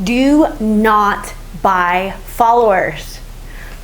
Do not buy followers.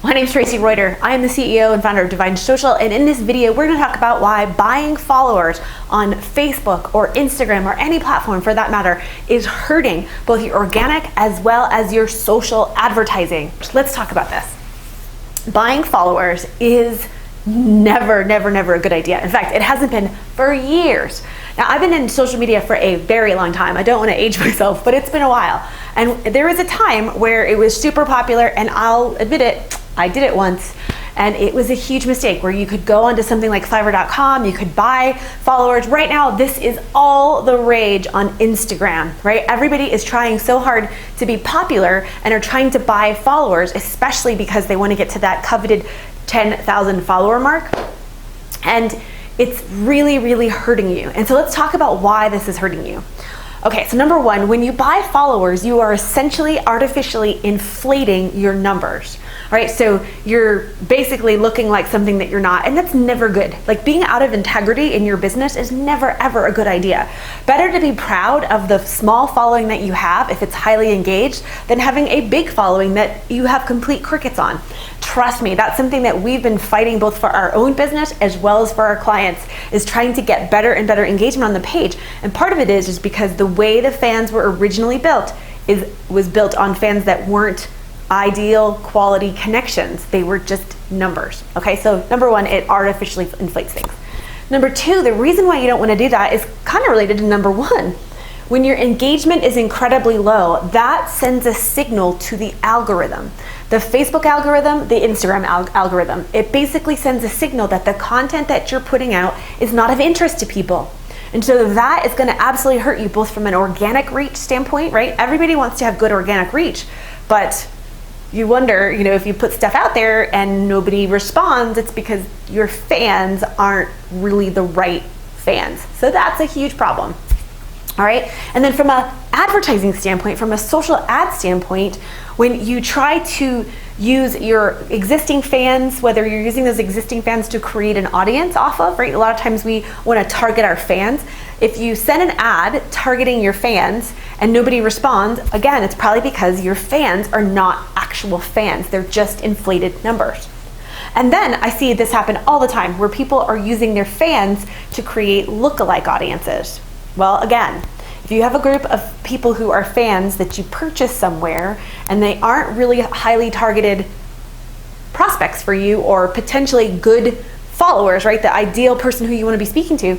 My name is Tracy Reuter. I am the CEO and founder of Divine Social, and in this video, we're going to talk about why buying followers on Facebook or Instagram or any platform for that matter is hurting both your organic as well as your social advertising. Let's talk about this. Buying followers is never a good idea. In fact, it hasn't been for years. Now, I've been in social media for a very long time. I don't want to age myself, but it's been a while. And there was a time where it was super popular, and I'll admit it, I did it once, and it was a huge mistake where you could go onto something like Fiverr.com, you could buy followers. Right now, this is all the rage on Instagram, right? Everybody is trying so hard to be popular and are trying to buy followers, especially because they want to get to that coveted 10,000 follower mark. And it's really hurting you. And so let's talk about why this is hurting you. Okay, so number one, when you buy followers, you are essentially artificially inflating your numbers. All right, so you're basically looking like something that you're not, and that's never good. Like, being out of integrity in your business is never ever a good idea. Better to be proud of the small following that you have if it's highly engaged than having a big following that you have complete crickets on. Trust me, that's something that we've been fighting both for our own business as well as for our clients, is trying to get better and better engagement on the page. And part of it is because the way the fans were originally built was built on fans that weren't ideal quality connections. They were just numbers. Okay, so number one, it artificially inflates things. Number two, the reason why you don't want to do that is kind of related to number one. When your engagement is incredibly low, that sends a signal to the algorithm. The Facebook algorithm, the Instagram algorithm. It basically sends a signal that the content that you're putting out is not of interest to people. And so that is going to absolutely hurt you both from an organic reach standpoint, right? Everybody wants to have good organic reach, but you wonder, if you put stuff out there and nobody responds, it's because your fans aren't really the right fans. So that's a huge problem. All right. And then from an advertising standpoint, from a social ad standpoint, when you try to use your existing fans, whether you're using those existing fans to create an audience off of, right? A lot of times we want to target our fans. If you send an ad targeting your fans and nobody responds, again, it's probably because your fans are not actual fans. They're just inflated numbers. And then I see this happen all the time where people are using their fans to create lookalike audiences. Well, again, if you have a group of people who are fans that you purchase somewhere and they aren't really highly targeted prospects for you or potentially good followers, right? The ideal person who you want to be speaking to.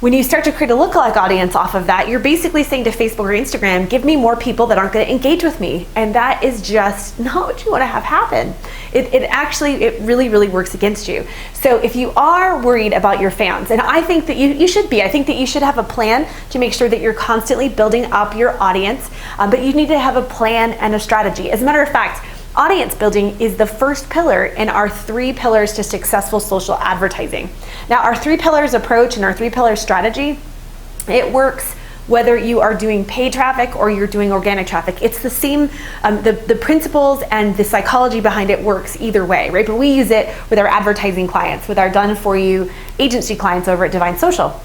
When you start to create a lookalike audience off of that, you're basically saying to Facebook or Instagram, give me more people that aren't going to engage with me. And that is just not what you want to have happen. It really works against you. So if you are worried about your fans, and I think that you should be, I think that you should have a plan to make sure that you're constantly building up your audience, but you need to have a plan and a strategy. As a matter of fact, audience building is the first pillar in our 3 pillars to successful social advertising. Now, our 3 pillars approach and our 3 pillar strategy, it works whether you are doing paid traffic or you're doing organic traffic. It's the same, the principles and the psychology behind it works either way, right? But we use it with our advertising clients, with our done-for-you agency clients over at Divine Social.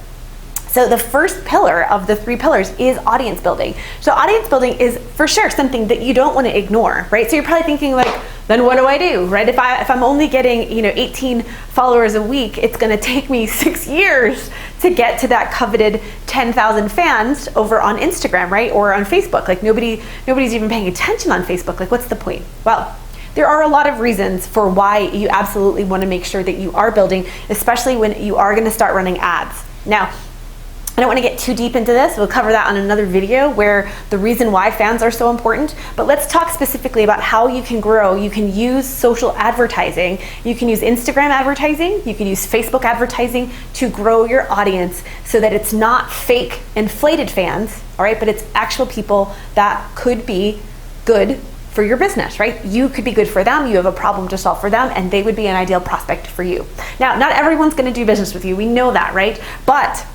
So the first pillar of the 3 pillars is audience building. So audience building is for sure something that you don't want to ignore, right? So you're probably thinking like, then what do I do, right? If I'm only getting 18 followers a week, it's going to take me 6 years to get to that coveted 10,000 fans over on Instagram, right? Or on Facebook. Like nobody's even paying attention on Facebook. Like, what's the point? Well, there are a lot of reasons for why you absolutely want to make sure that you are building, especially when you are going to start running ads. Now, I don't want to get too deep into this. We'll cover that on another video where the reason why fans are so important. But let's talk specifically about how you can grow. You can use social advertising. You can use Instagram advertising. You can use Facebook advertising to grow your audience so that it's not fake inflated fans, all right, but it's actual people that could be good for your business, right? You could be good for them. You have a problem to solve for them, and they would be an ideal prospect for you. Now, not everyone's going to do business with you. We know that, right? But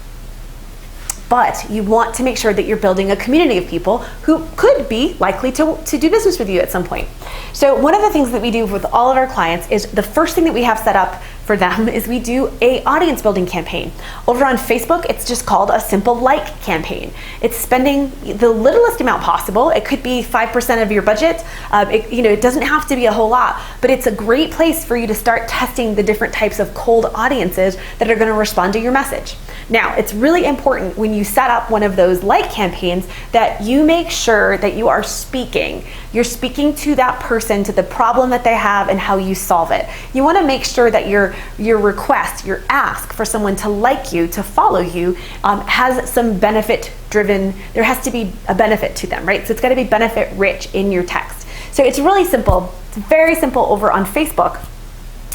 you want to make sure that you're building a community of people who could be likely to do business with you at some point. So one of the things that we do with all of our clients is the first thing that we have set up for them is we do a audience building campaign. Over on Facebook, it's just called a simple like campaign. It's spending the littlest amount possible. It could be 5% of your budget. It doesn't have to be a whole lot, but it's a great place for you to start testing the different types of cold audiences that are going to respond to your message. Now, it's really important when you set up one of those like campaigns that you make sure that you are speaking. You're speaking to that person, to the problem that they have and how you solve it. You want to make sure that your request, your ask for someone to like you, to follow you, has some benefit driven. There has to be a benefit to them, right? So it's got to be benefit rich in your text. So it's really simple. It's very simple over on Facebook.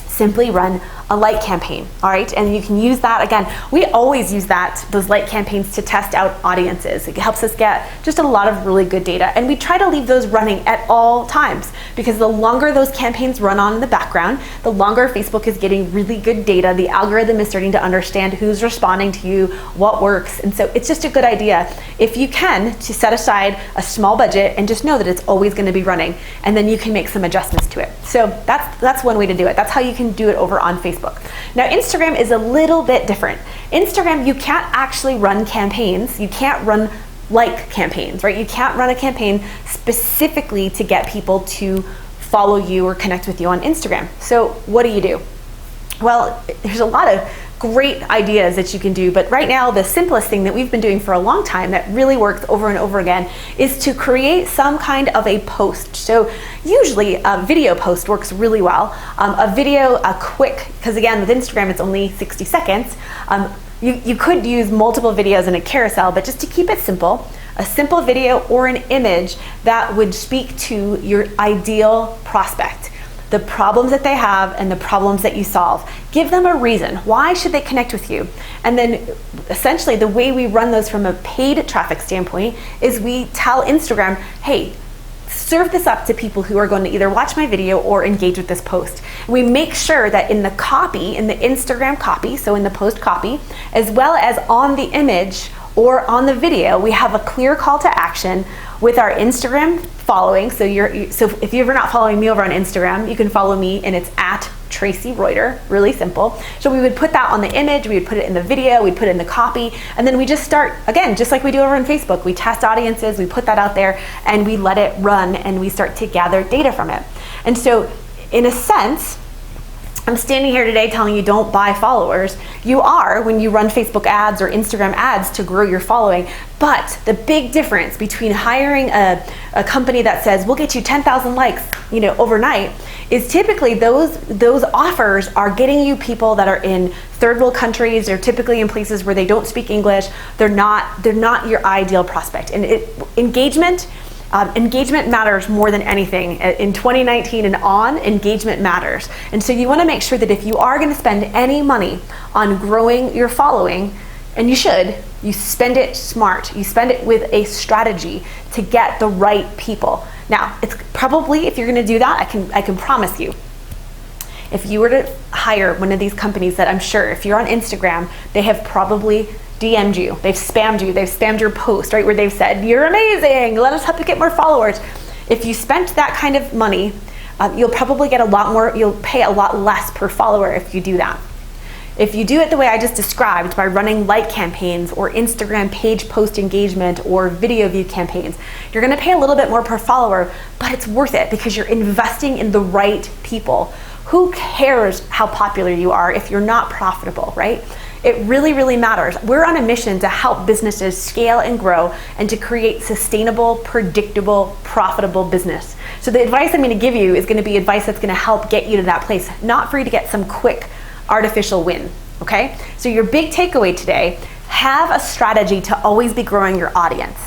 Simply run a like campaign, all right? And you can use that, again, we always use those like campaigns to test out audiences. It helps us get just a lot of really good data. And we try to leave those running at all times, because the longer those campaigns run on in the background, the longer Facebook is getting really good data. The algorithm is starting to understand who's responding to you, what works. And so it's just a good idea, if you can, to set aside a small budget and just know that it's always gonna be running, and then you can make some adjustments to it. So that's one way to do it. That's how you can do it over on Facebook. Now, Instagram is a little bit different. Instagram, you can't actually run campaigns. You can't run like campaigns, right? You can't run a campaign specifically to get people to follow you or connect with you on Instagram. So what do? Well, there's a lot of great ideas that you can do, but right now the simplest thing that we've been doing for a long time that really works over and over again is to create some kind of a post. So usually a video post works really well. A video, a quick, because again with Instagram it's only 60 seconds. You could use multiple videos in a carousel, but just to keep it simple, a simple video or an image that would speak to your ideal prospect, the problems that they have and the problems that you solve. Give them a reason. Why should they connect with you? And then essentially the way we run those from a paid traffic standpoint is we tell Instagram, hey, serve this up to people who are going to either watch my video or engage with this post. We make sure that in the copy, in the Instagram copy, so in the post copy, as well as on the image or on the video, we have a clear call to action with our Instagram following. So if you're not following me over on Instagram, you can follow me, and it's at Tracy Reuter, really simple. So we would put that on the image, we would put it in the video, we'd put it in the copy, and then we just start, again, just like we do over on Facebook, we test audiences, we put that out there, and we let it run, and we start to gather data from it. And so in a sense, I'm standing here today telling you don't buy followers. You are when you run Facebook ads or Instagram ads to grow your following. But the big difference between hiring a company that says we'll get you 10,000 likes, overnight, is typically those offers are getting you people that are in third world countries. They're typically in places where they don't speak English. They're not your ideal prospect. And engagement matters more than anything. In 2019 and on, engagement matters. And so you want to make sure that if you are going to spend any money on growing your following, and you should, you spend it smart. You spend it with a strategy to get the right people. Now, it's probably, if you're going to do that, I can promise you, if you were to hire one of these companies that I'm sure, if you're on Instagram, they have probably DM'd you, they've spammed your post, right, where they've said, you're amazing, let us help you get more followers. If you spent that kind of money, you'll probably get a lot more, you'll pay a lot less per follower if you do that. If you do it the way I just described, by running like campaigns or Instagram page post engagement or video view campaigns, you're gonna pay a little bit more per follower, but it's worth it because you're investing in the right people. Who cares how popular you are if you're not profitable, right? It really, really matters. We're on a mission to help businesses scale and grow and to create sustainable, predictable, profitable business. So the advice I'm going to give you is going to be advice that's going to help get you to that place, not for you to get some quick artificial win, okay? So your big takeaway today, have a strategy to always be growing your audience.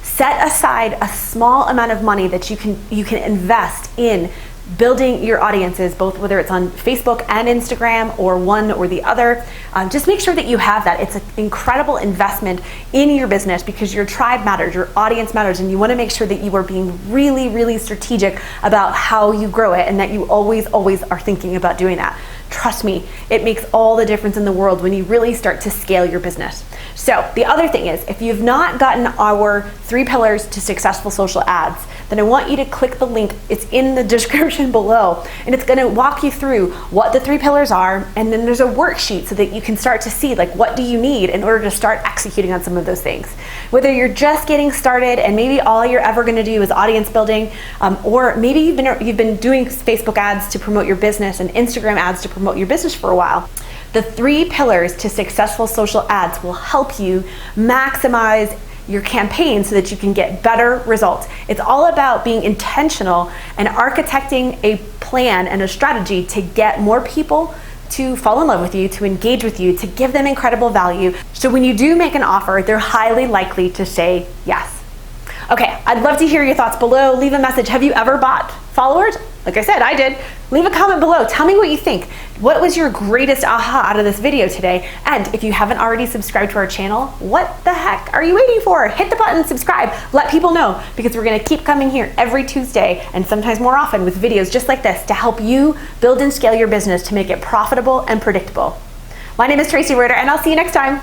Set aside a small amount of money that you can invest in building your audiences, both whether it's on Facebook and Instagram or one or the other. just make sure that you have that. It's an incredible investment in your business because your tribe matters, your audience matters, and you want to make sure that you are being really, really strategic about how you grow it and that you always are thinking about doing that. Trust me, it makes all the difference in the world when you really start to scale your business. So the other thing is, if you've not gotten our 3 pillars to successful social ads, then I want you to click the link. It's in the description below, and it's going to walk you through what the 3 pillars are, and then there's a worksheet so that you can start to see, like, what do you need in order to start executing on some of those things. Whether you're just getting started and maybe all you're ever going to do is audience building, or maybe you've been doing Facebook ads to promote your business and Instagram ads to promote your business for a while. The 3 pillars to successful social ads will help you maximize your campaign so that you can get better results. It's all about being intentional and architecting a plan and a strategy to get more people to fall in love with you, to engage with you, to give them incredible value. So when you do make an offer, they're highly likely to say yes. Okay, I'd love to hear your thoughts below. Leave a message. Have you ever bought followers? Like I said, I did. Leave a comment below. Tell me what you think. What was your greatest aha out of this video today? And if you haven't already subscribed to our channel, what the heck are you waiting for? Hit the button, subscribe, let people know, because we're gonna keep coming here every Tuesday and sometimes more often with videos just like this to help you build and scale your business to make it profitable and predictable. My name is Tracy Reuter, and I'll see you next time.